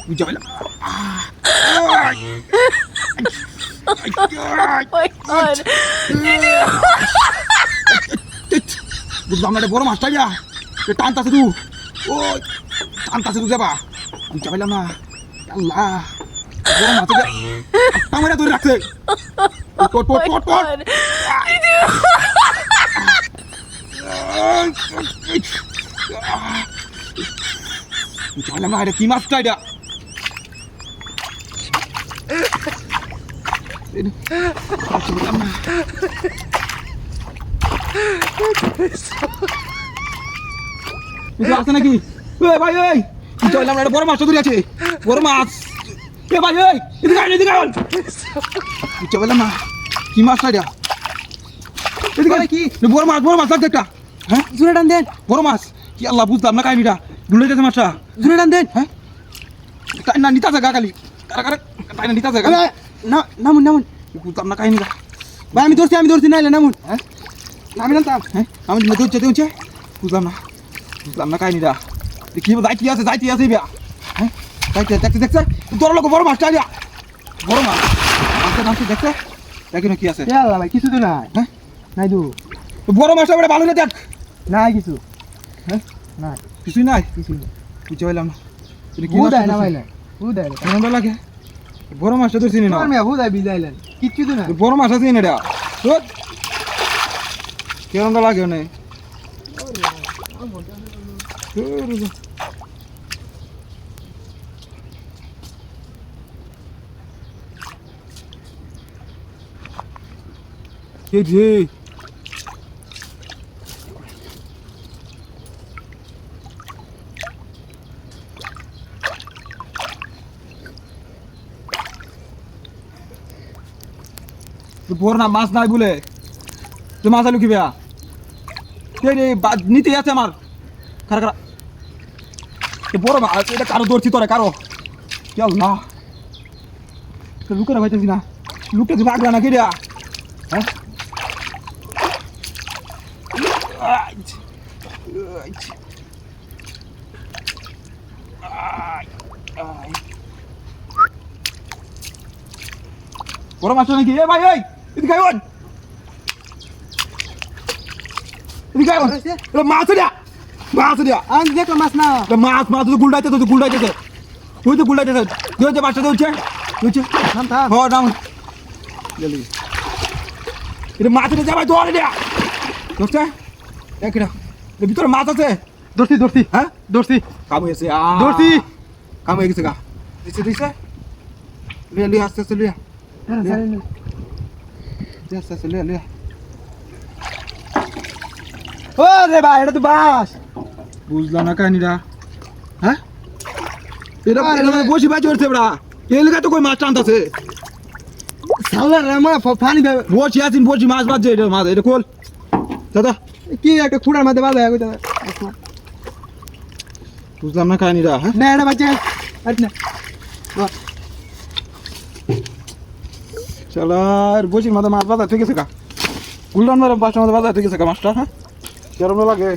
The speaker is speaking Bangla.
বুঝাইলা বুঝলাম না বড় মাছটা যা টানতাছে তু ও টানতাছে তু যাবা বুঝতে পারলাম না আল্লাহ বড় মাছ টাঙাটা ধরে রাখছে পট পট পট পট বুঝতে পারলাম না এটা কি মাছটা এটা বুঝলাম না আছে নাকি ভাই ওই চললাম না বড় মাছটা ধরে আছে বড় মাছ ভাই ওই এদিকে বুঝতে পারলাম না কি মাছটা এটা এদিকে কি বড় মাছ লাগছে একটা হ্যাঁ জোরে টান দেন বড় মাছ কি আল্লাহ বুঝলাম না কাহিনিটা ভুলে গেছে মাছটা জোরে টান দেন হ্যাঁ না নিতা জায়গা খালি কারা কারা তাই না নিতা জায়গা না নামুন বুঝলাম না কাহিনিটা ভাই আমি ধরছি নাইলে নামুন হ্যাঁ আমি নামতাম হ্যাঁ আমি ধরছে বুঝলাম না কাহিনিটা কি যাইতে আছে বিয়া হ্যাঁ দেখছে তোর লোক বড় মাছটা আইয়া বড় মাছ নামতে দেখছে দেখি না কি আছে ভাই কিছু তো নাই হ্যাঁ নাই তো বড় মাছটা বড় ভালো না দেখ নাই কিছু হ্যাঁ নাই কিছুই নাই কিছু না বুঝতে পারলাম না বুদাই না ভাইলা বুদাই কেমন লাগে বড় মাছটা তো চিনি না আমি বুদাই বিজাইলেন কিচ্ছু তো না বড় মাছ আছে এটা তো কেমন লাগে না কে বড় না মাছ নাই বলে তুই মাছ আলু কি বেয়া নিতে আছে আমার খারা বড় মাছ এটা কারো ধরছি তোরা কারো চল না লুকে ভাইতেছি না লুকে তুমি আগলা না কে দেয়া হ্যাঁ বড় মাছ নাকি এ ভাই ওই এদিকে আয় এদিকে আয় মাছ দিয়া আমি দেখলাম মাছ না মাছ তো গুলডাইতে তুই তো গুলডাইতে তুই যে মাছটা উঠছে থাম থাম হ নাম গেলি এটা মাছটা যাবাই তো অলরেডি দোস্ত দেখ এটা এর ভিতরে মাছ আছে ধরছি হ্যাঁ ধরছি কাম হয়েছে ধরছি কাম হয়ে গেছে গা দিছে লিয়া আস্তে লিয়া আস্তে লিয়া ও রে ভাই এটা তো বাস বুঝলাম না কাহিনিটা হ্যাঁ এটা বসি বাজি হচ্ছে বড়া এই লাগা তো কই মাছ টানতাছে সালা রে আমার ফানি বসি মাছ বাজছে এটা মাছ এটা কোল দাদা কি একটা খুঁড়ার মধ্যে বাজা কইতা বুঝলাম না কাহিনিটা হ্যাঁ না এটা বাজে আর না চলার বসির মাথা মাছ বাজা ঠিক আছে কা গুলডান মারা বাসা মাথা বাজা ঠিক আছে কা মাছটা হ্যাঁ কেরম লাগে